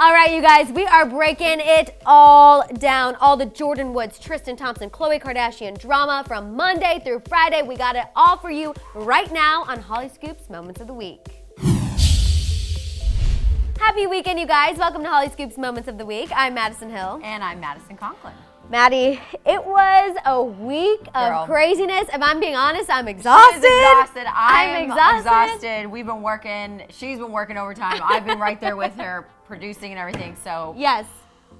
All right, you guys, we are breaking it all down. All the Jordyn Woods, Tristan Thompson, Khloe Kardashian drama from Monday through Friday. We got it all for you right now on Hollyscoop's Moments of the Week. Happy weekend, you guys. Welcome to Hollyscoop's Moments of the Week. I'm Madison Hill. And I'm Madison Conklin. Maddie, it was a week of craziness. If I'm being honest, I'm exhausted. She's exhausted. I'm exhausted. We've been working. She's been working overtime. I've been right there with her, producing and everything. So yes.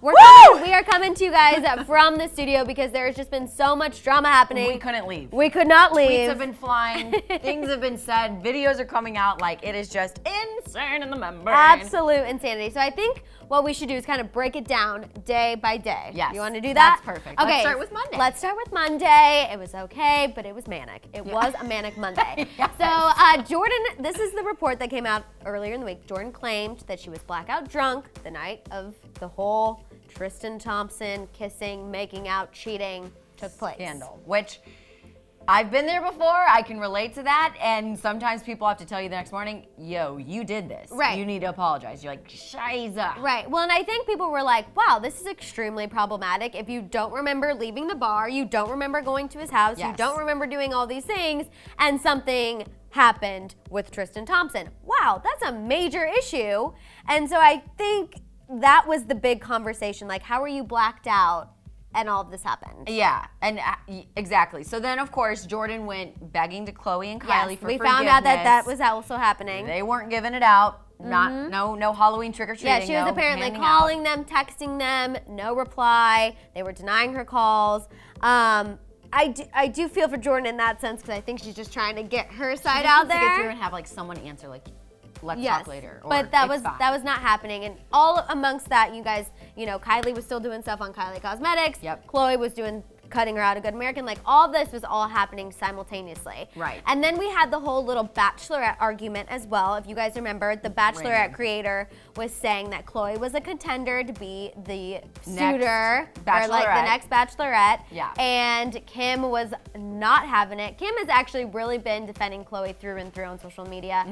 We are coming to you guys from the studio because there's just been so much drama happening. We couldn't leave. We could not leave. Tweets have been flying. Things have been said. Videos are coming out. Like, it is just insane in the membrane. Absolute insanity. So I think what we should do is kind of break it down day by day. Yes. You want to do that? That's perfect. Okay. Let's start with Monday. Let's start with Monday. It was okay, but it was manic. It was a manic Monday. Yes. So Jordyn, this is the report that came out earlier in the week. Jordyn claimed that she was blackout drunk the night of the whole Tristan Thompson kissing, making out, cheating took place. Scandal, which I've been there before. I can relate to that. And sometimes people have to tell you the next morning, yo, you did this. Right. You need to apologize. You're like, Shiza. Right. Well, and I think people were like, wow, this is extremely problematic. If you don't remember leaving the bar, you don't remember going to his house, you don't remember doing all these things, and something happened with Tristan Thompson. Wow, that's a major issue. And so I think that was the big conversation. Like, how are you blacked out and all of this happened? Yeah, and exactly. So then, of course, Jordyn went begging to Khloe and Kylie for forgiveness. We found out that that was also happening. They weren't giving it out. No Halloween trick-or-treating. Yeah, she was apparently calling them, texting them, no reply. They were denying her calls. I do feel for Jordyn in that sense because I think she's just trying to get her side out there. Get through and have like someone answer like, let's talk later. Or but that was not happening. And all amongst that, you guys, you know, Kylie was still doing stuff on Kylie Cosmetics. Yep. Khloe was cutting her out a Good American. Like, all of this was all happening simultaneously. Right. And then we had the whole little Bachelorette argument as well. If you guys remember, the Bachelorette creator was saying that Khloe was a contender to be the suitor, or like the next Bachelorette. Yeah. And Kim was not having it. Kim has actually really been defending Khloe through and through on social media.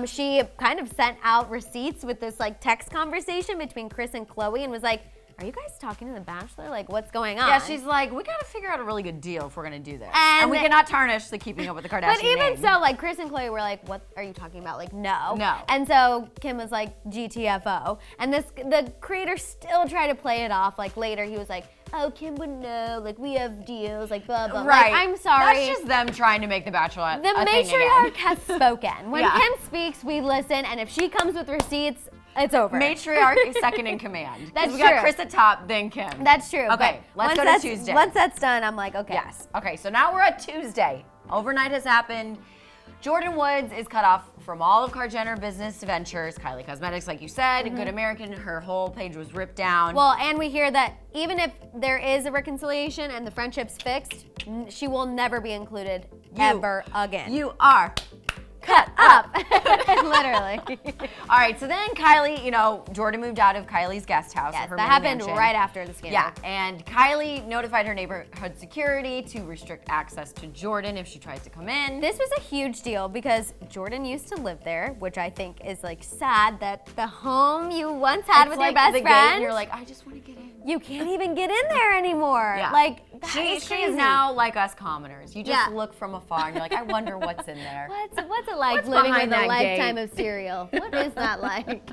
She kind of sent out receipts with this like text conversation between Chris and Khloe and was like, are you guys talking to the Bachelor? Like, what's going on? Yeah, she's like, we gotta figure out a really good deal if we're gonna do this. And we cannot tarnish the Keeping Up with the Kardashians But even name. so, like, Chris and Khloe were like, what are you talking about? Like, no. No. And so Kim was like, GTFO. And the creator still tried to play it off. Like, later he was like, oh, Kim wouldn't know. Like, we have deals. Like, blah, blah. Right. Like, I'm sorry. That's just them trying to make the Bachelorette The a thing matriarch again. has spoken. When Kim speaks, we listen. And if she comes with receipts, it's over. Matriarch is second in command. That's we true. got Chris at top, then Kim. That's true. Okay, let's go to Tuesday. Once that's done, I'm like, okay. Yes. Okay, so now we're at Tuesday. Overnight has happened. Jordyn Woods is cut off from all of Kar Jenner business ventures. Kylie Cosmetics, like you said, Good American, her whole page was ripped down. Well, and we hear that even if there is a reconciliation and the friendship's fixed, she will never be included ever again. You are cut up. Literally. All right, so then Kylie, you know, Jordyn moved out of Kylie's guest house. Yes, her that main happened mansion. right after the scandal. Yeah, and Kylie notified her neighborhood security to restrict access to Jordyn if she tries to come in. This was a huge deal because Jordyn used to live there, which I think is like sad that the home you once had with your best the friend, gate, and you're like, I just want to get in. You can't even get in there anymore. Yeah. Like, she is now like us commoners. You just look from afar and you're like, I wonder what's in there. What's it like What's living with behind a that lifetime gate? of cereal? What is that like?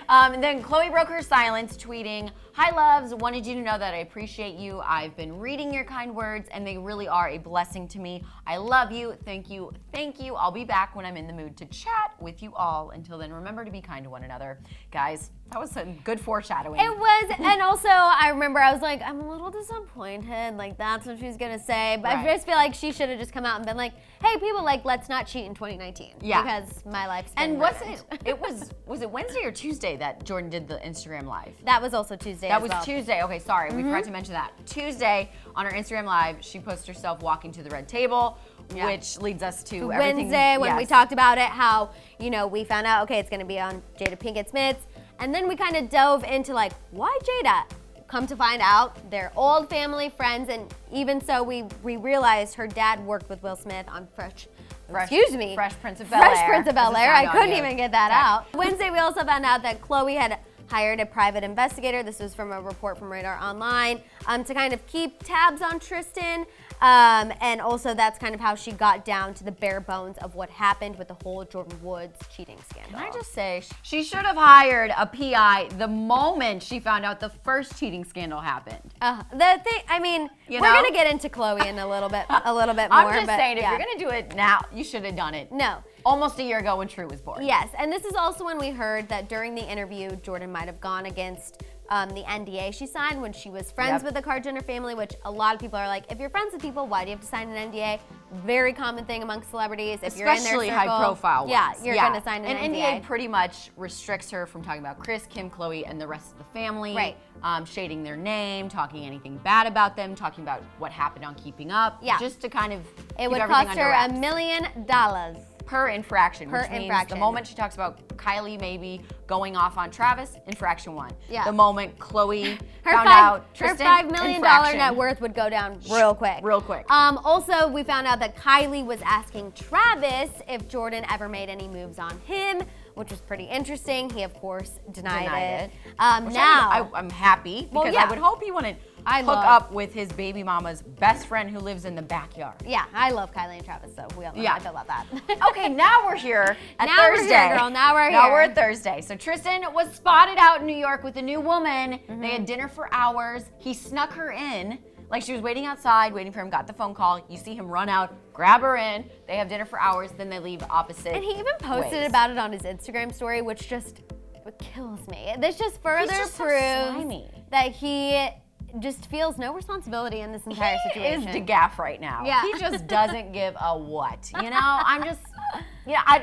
And then Khloe broke her silence, tweeting, "Hi loves, wanted you to know that I appreciate you. I've been reading your kind words and they really are a blessing to me. I love you. Thank you. Thank you. I'll be back when I'm in the mood to chat with you all. Until then, remember to be kind to one another." Guys, that was some good foreshadowing. It was, and also I remember I was like, I'm a little disappointed. Like, that's what she was gonna say. But I just feel like she should have just come out and been like, hey, people, like, let's not cheat in 2019. Yeah. Because my life's been And ruined. was it Wednesday or Tuesday that Jordyn did the Instagram live? That was also Tuesday That as was well. Tuesday. Okay, sorry, we forgot to mention that. Tuesday on her Instagram live, she posted herself walking to the red table, which leads us to everything. Wednesday when we talked about it, how, you know, we found out, okay, it's gonna be on Jada Pinkett's mitts. And then we kind of dove into like, why Jada? Come to find out, they're old family friends, and even so, we realized her dad worked with Will Smith on Fresh Prince of Bel-Air. I couldn't even get that out. Wednesday, we also found out that Khloe had hired a private investigator. This was from a report from Radar Online to kind of keep tabs on Tristan. And also that's kind of how she got down to the bare bones of what happened with the whole Jordyn Woods cheating scandal. Can I just say, she should have hired a PI the moment she found out the first cheating scandal happened. The thing, I mean, we're gonna get into Chloe in a little bit more. I'm just saying, if you're gonna do it now, you should have done it. No. Almost a year ago when True was born. Yes, and this is also when we heard that during the interview, Jordyn might have gone against the NDA she signed when she was friends with the Kylie Jenner family, which a lot of people are like, if you're friends with people, why do you have to sign an NDA? Very common thing amongst celebrities. If you're in their circle, high-profile ones. Yeah, you're gonna sign an NDA. NDA pretty much restricts her from talking about Kris, Kim, Chloe, and the rest of the family. Right. Shading their name, talking anything bad about them, talking about what happened on Keeping Up. Yeah. Just to kind of it would cost her $1 million. Per infraction, which means the moment she talks about Kylie maybe going off on Travis, infraction 1. Yeah. The moment Chloe found out Tristan, her $5 million net worth would go down real quick. Real quick. Also, we found out that Kylie was asking Travis if Jordyn ever made any moves on him, which was pretty interesting. He, of course, denied it. Now, I'm happy because I would hope he wouldn't hook up with his baby mama's best friend who lives in the backyard. Yeah, I love Kylie and Travis, so we all know how I feel about that. Okay, now we're here at now Thursday. We're here, girl. Now we're here. Now we're at Thursday. So Tristan was spotted out in New York with a new woman. They had dinner for hours. He snuck her in. Like she was waiting outside, waiting for him, got the phone call. You see him run out, grab her in. They have dinner for hours, then they leave opposite And he even posted about it on his Instagram story, which just kills me. This just further proves that he just feels no responsibility in this entire situation. He is DeGaff right now. Yeah. He just doesn't give a what. You know, I'm just,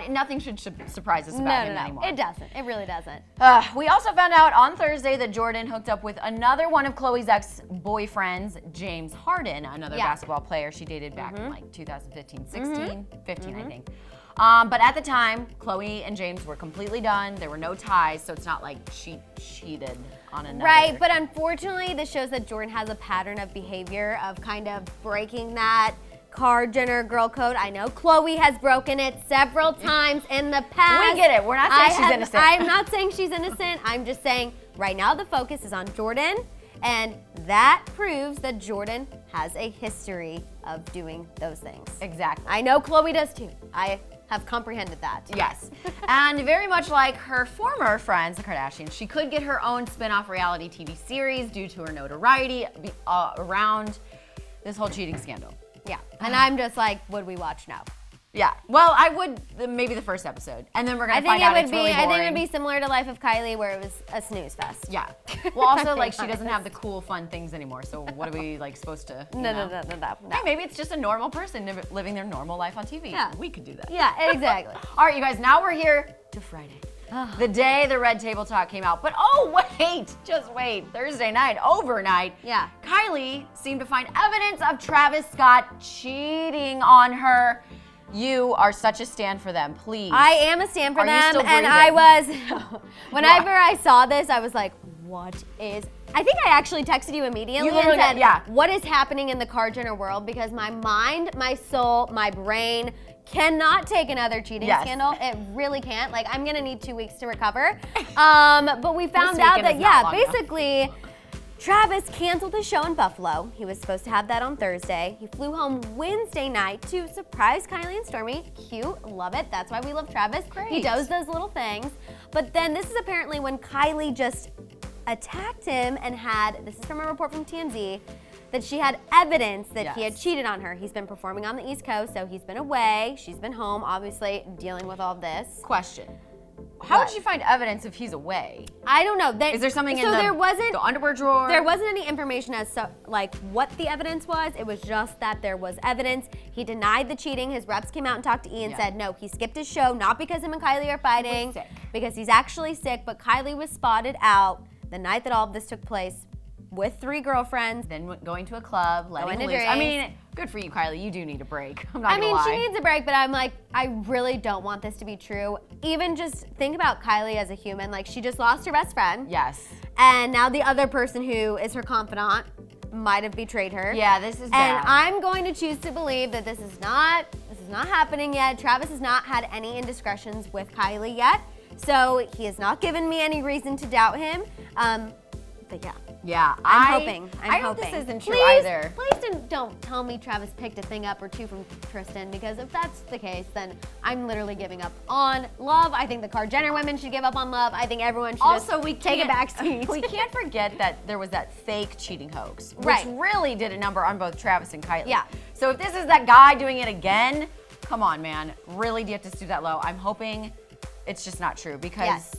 nothing should surprise us about him anymore. It doesn't. It really doesn't. We also found out on Thursday that Jordyn hooked up with another one of Chloe's ex-boyfriends, James Harden, another basketball player she dated back in like 2015, 16, 15, I think. But at the time, Chloe and James were completely done. There were no ties, so it's not like she cheated on another. Right, but unfortunately, this shows that Jordyn has a pattern of behavior of kind of breaking that Jenner girl code. I know Chloe has broken it several times in the past. We get it. We're not saying she's innocent. I'm not saying she's innocent. I'm just saying right now the focus is on Jordyn, and that proves that Jordyn has a history of doing those things. Exactly. I know Chloe does too. I have comprehended that. Yes. And very much like her former friends, the Kardashians, she could get her own spin-off reality TV series due to her notoriety around this whole cheating scandal. Yeah. And I'm just like, would we watch? No. Yeah. Well, I would maybe the first episode, and then we're gonna find out it's really boring. I think it would be similar to Life of Kylie, where it was a snooze fest. Yeah. Well, also like she doesn't have the cool, fun things anymore. So what are we like supposed to? No. Hey, maybe it's just a normal person living their normal life on TV. Yeah. We could do that. Yeah. Exactly. All right, you guys. Now we're here to Friday. The day the Red Table Talk came out. But oh, wait, just wait. Thursday night, overnight, Kylie seemed to find evidence of Travis Scott cheating on her. You are such a stan for them, please. I am a stan for them. You still breathing? And I was, whenever I saw this, I was like, what is, I think I actually texted you immediately and said, what is happening in the Kylie Jenner world? Because my mind, my soul, my brain cannot take another cheating scandal. It really can't. Like, I'm gonna need 2 weeks to recover. But we found out that, basically, Travis canceled his show in Buffalo. He was supposed to have that on Thursday. He flew home Wednesday night to surprise Kylie and Stormi. Cute, love it. That's why we love Travis. Great. He does those little things. But then this is apparently when Kylie just attacked him and had, this is from a report from TMZ, that she had evidence that he had cheated on her. He's been performing on the East Coast, so he's been away. She's been home, obviously, dealing with all this. Question. How would you find evidence if he's away? I don't know. Is there something in the underwear drawer? There wasn't any information as to like what the evidence was. It was just that there was evidence. He denied the cheating. His reps came out and talked to E and said, no, he skipped his show, not because him and Kylie are fighting, because he's actually sick, but Kylie was spotted out the night that all of this took place with 3 girlfriends. Then going to a club, letting loose. I mean, good for you, Kylie. You do need a break. I'm not gonna lie. She needs a break, but I'm like, I really don't want this to be true. Even just think about Kylie as a human. Like, she just lost her best friend. Yes. And now the other person who is her confidant might have betrayed her. Yeah, this is bad. And I'm going to choose to believe that this is not happening yet. Travis has not had any indiscretions with Kylie yet. So he has not given me any reason to doubt him. But yeah. Yeah, I'm hoping. I hope this isn't true Please, either. Please don't tell me Travis picked a thing up or two from Tristan, because if that's the case, then I'm literally giving up on love. I think the Kylie Jenner women should give up on love. I think everyone should Also, just take a back seat. We can't forget that there was that fake cheating hoax, which Right. really did a number on both Travis and Kylie. Yeah. So if this is that guy doing it again, come on, man. Really, do you have to stoop that low? I'm hoping it's just not true, because Yes.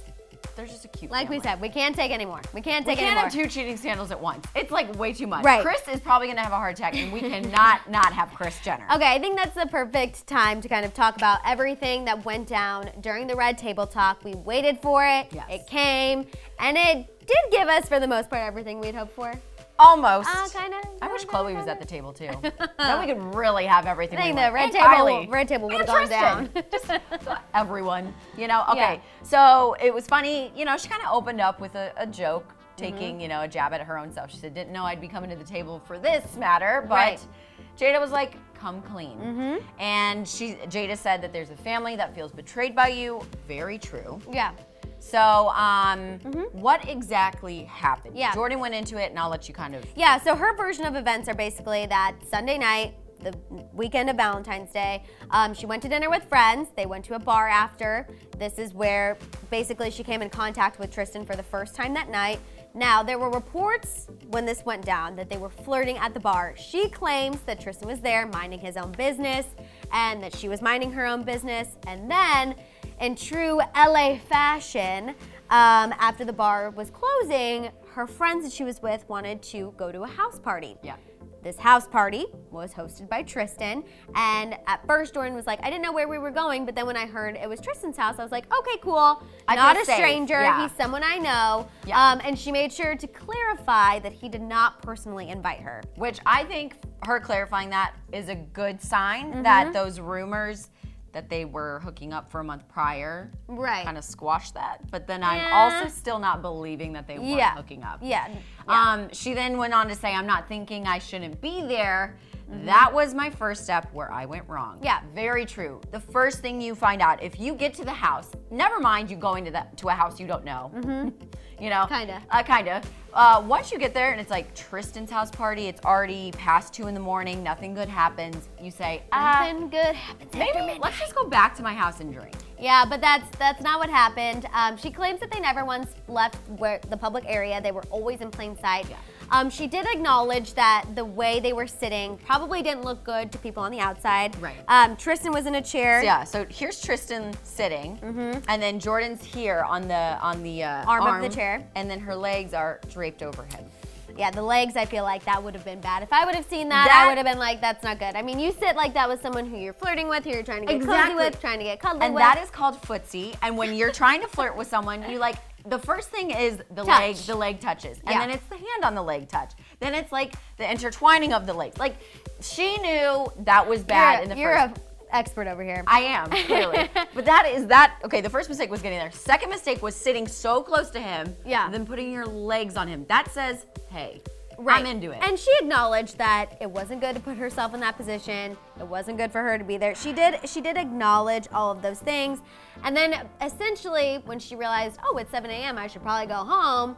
they're just a cute Like family. we said, we can't take anymore. We can't We take can't anymore. have two cheating scandals at once. It's like way too much. Right. Kris is probably gonna have a heart attack, and we cannot not have Kris Jenner. Okay, I think that's the perfect time to kind of talk about everything that went down during the Red Table Talk. We waited for it. Yes. It came, and it did give us, for the most part, everything we'd hoped for. Almost. Kind of. I wish Chloe was at the table too. Then we could really have everything. I think we the want. Red Table would have gone down. Just everyone, you know. Okay, Yeah. so it was funny. You know, she kind of opened up with a joke, taking a jab at her own self. She said, "Didn't know I'd be coming to the table for this matter," but Right. Jada was like, "Come clean." And Jada said that there's a family that feels betrayed by you. Very true. Yeah. So, what exactly happened? Yeah. Jordyn went into it, and I'll let you kind of. Yeah, so her version of events are basically that Sunday night, the weekend of Valentine's Day, she went to dinner with friends. They went to a bar after. This is where basically she came in contact with Tristan for the first time that night. Now, there were reports when this went down that they were flirting at the bar. She claims that Tristan was there minding his own business and that she was minding her own business. And then, in true LA fashion, after the bar was closing, her friends that she was with wanted to go to a house party. Yeah. This house party was hosted by Tristan, and at first Jordyn was like, I didn't know where we were going, but then when I heard it was Tristan's house, I was like, okay, cool. I Not feel a safe, stranger, yeah. he's someone I know. Yeah. And she made sure to clarify that he did not personally invite her. Which I think her clarifying that is a good sign that those rumors that they were hooking up for a month prior Right. kind of squashed that. But then I'm Yeah. also still not believing that they weren't hooking up. Yeah. She then went on to say, I'm not thinking I shouldn't be there. That was my first step where I went wrong. Yeah. Very true. The first thing you find out, if you get to the house, never mind you going to a house you don't know. You know? Kinda. Once you get there and it's like Tristan's house party, it's already past 2 a.m, nothing good happens. You say, Nothing good happens after maybe midnight. let's just go back to my house and drink. Yeah, but that's not what happened. She claims that they never once left the public area. They were always in plain sight. She did acknowledge that the way they were sitting probably didn't look good to people on the outside. Right. Tristan was in a chair. So, yeah, so here's Tristan sitting, and then Jordyn's here on the Arm of the chair. and then her legs are draped overhead. Yeah, the legs, I feel like that would have been bad. If I would have seen that, I would have been like, that's not good. I mean, you sit like that with someone who you're flirting with, who you're trying to get cozy with, trying to get cuddly And with. that is called footsie. And when you're trying to flirt with someone, you like, the first thing is the leg touches. And then it's the hand on the leg touch. Then it's like the intertwining of the legs. Like, she knew that was bad in the first. You're an expert over here. I am, clearly. But okay, the first mistake was getting there. Second mistake was sitting so close to him, then putting your legs on him. That says, hey, I'm into it. And she acknowledged that it wasn't good to put herself in that position. It wasn't good for her to be there. She did acknowledge all of those things. And then essentially when she realized, oh, it's 7 a.m., I should probably go home,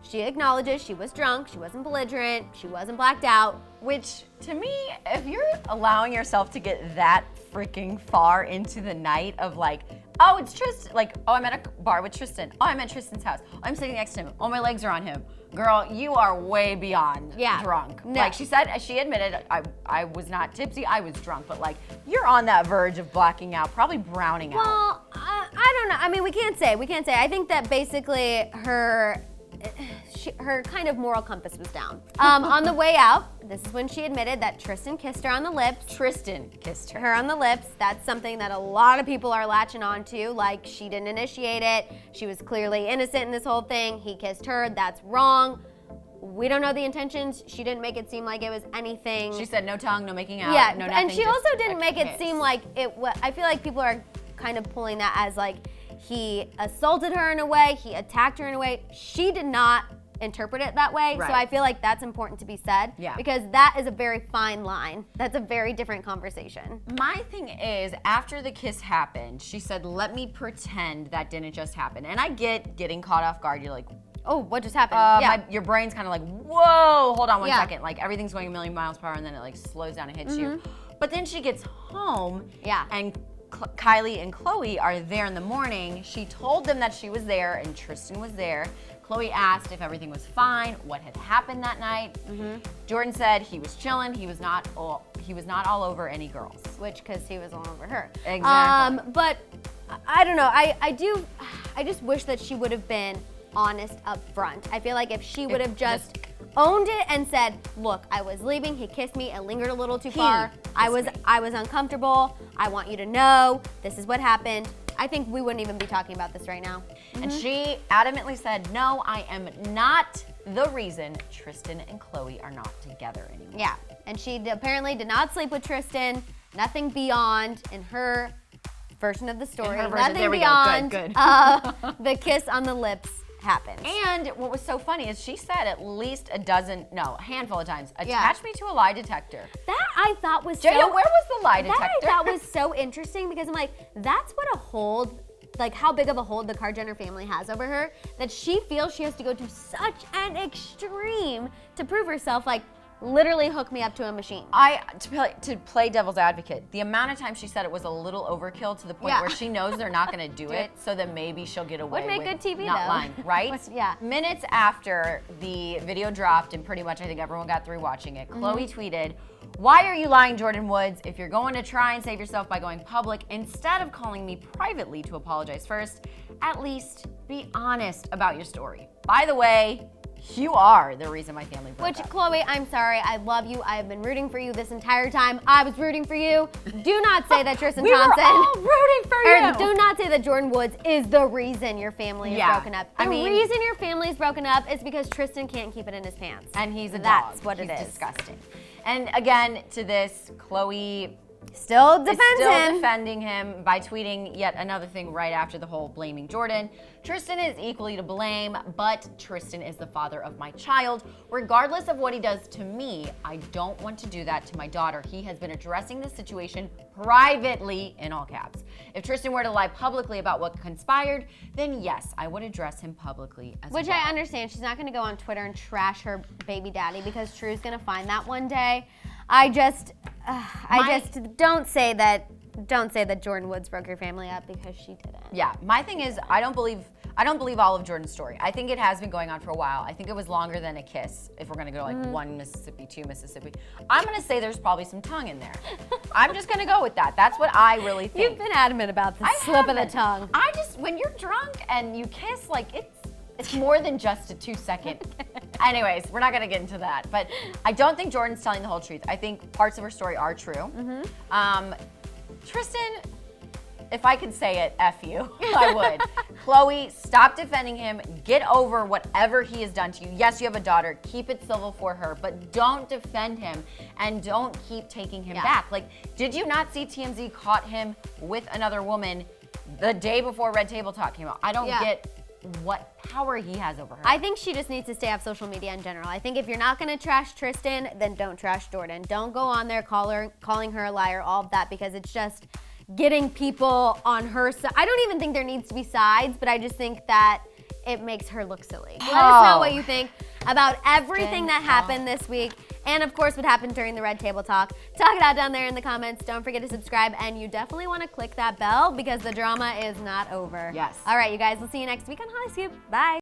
she acknowledges she was drunk, she wasn't belligerent, she wasn't blacked out. Which, to me, if you're allowing yourself to get that freaking far into the night of like, oh, it's Tristan, like, oh, I'm at a bar with Tristan. Oh, I'm at Tristan's house. Oh, I'm sitting next to him. Oh, my legs are on him. Girl, you are way beyond drunk. No. Like she admitted, I was not tipsy, I was drunk, but like, you're on that verge of blacking out, probably browning out. Well, I don't know. I mean, we can't say. I think that basically her kind of moral compass was down. On the way out, this is when she admitted that Tristan kissed her on the lips. Tristan kissed her. Her on the lips. That's something that a lot of people are latching on to. Like, she didn't initiate it. She was clearly innocent in this whole thing. He kissed her. That's wrong. We don't know the intentions. She didn't make it seem like it was anything. She said no tongue, no making out, yeah, no nothing. and she just also didn't a make it kiss. seem like it was. I feel like people are kind of pulling that as like he assaulted her in a way, he attacked her in a way. She did not interpret it that way. Right. So I feel like that's important to be said. Yeah. Because that is a very fine line. That's a very different conversation. My thing is, after the kiss happened, she said, let me pretend that didn't just happen. And I get getting caught off guard. You're like, oh, what just happened? your brain's kind of like, whoa, hold on one Yeah. second. Like everything's going a million miles per hour and then it like slows down and hits you. But then she gets home and Kylie and Chloe are there in the morning. She told them that she was there and Tristan was there. Chloe asked if everything was fine, what had happened that night. Jordyn said he was chilling. He was not all over any girls. Which, because he was all over her. Exactly. But I don't know. I just wish that she would have been honest up front. I feel like if she would have just owned it and said, look, I was leaving, he kissed me, it lingered a little too far. I was uncomfortable. I want you to know this is what happened. I think we wouldn't even be talking about this right now. And she adamantly said, no, I am not the reason Tristan and Chloe are not together anymore. Yeah, and she apparently did not sleep with Tristan. Nothing beyond, in her version of the story, In her version, nothing there we go. beyond Good. the kiss on the lips happened. And what was so funny is she said at least a handful of times, attach me to a lie detector. That I thought was Jada, where was the lie detector? That I thought was so interesting because I'm like, that's what a hold, like how big of a hold the Jenner family has over her, that she feels she has to go to such an extreme to prove herself, like literally hook me up to a machine. To play devil's advocate, the amount of time she said it was a little overkill to the point where she knows they're not going to do it, so that maybe she'll get away Would make with good TV not though. lying, right? Yeah. Minutes after the video dropped, and pretty much I think everyone got through watching it, Chloe tweeted, "Why are you lying, Jordyn Woods? If you're going to try and save yourself by going public, instead of calling me privately to apologize first, at least be honest about your story. By the way, you are the reason my family broke Which, up." Chloe, I'm sorry. I love you. I have been rooting for you this entire time. I was rooting for you. Do not say that Tristan Thompson. We were all rooting for you. Or do not say that Jordyn Woods is the reason your family is broken up. The reason your family is broken up is because Tristan can't keep it in his pants. And he's a That's dog. what it is. Disgusting. And again, to this, Chloe Still is still defending him by tweeting yet another thing right after the whole blaming Jordyn. Tristan is equally to blame, but Tristan is the father of my child. Regardless of what he does to me, I don't want to do that to my daughter. He has been addressing the situation privately, in all caps. If Tristan were to lie publicly about what conspired, then yes, I would address him publicly as well. Which I understand. She's not going to go on Twitter and trash her baby daddy because True's going to find that one day. I just don't say that Jordyn Woods broke your family up because she didn't. Yeah, my thing is I don't believe all of Jordyn's story. I think it has been going on for a while. I think it was longer than a kiss. If we're gonna go like 1 Mississippi, 2 Mississippi, I'm gonna say there's probably some tongue in there. I'm just gonna go with that. That's what I really think. You've been adamant about the slip of the tongue. When you're drunk and you kiss, like it's more than just a 2-second. Anyways, we're not gonna get into that. But I don't think Jordyn's telling the whole truth. I think parts of her story are true. Tristan, if I could say it, F you, I would. Chloe, stop defending him. Get over whatever he has done to you. Yes, you have a daughter. Keep it civil for her, but don't defend him and don't keep taking him back. Like, did you not see TMZ caught him with another woman the day before Red Table Talk came out? I don't get what power he has over her. I think she just needs to stay off social media in general. I think if you're not going to trash Tristan, then don't trash Jordyn. Don't go on there calling her a liar, all of that, because it's just getting people on her side. I don't even think there needs to be sides, but I just think that it makes her look silly. Let us know what you think about everything that happened this week, and of course what happened during the Red Table Talk. Talk it out down there in the comments. Don't forget to subscribe, and you definitely want to click that bell because the drama is not over. Yes. All right, you guys, we'll see you next week on Hollyscoop. Bye.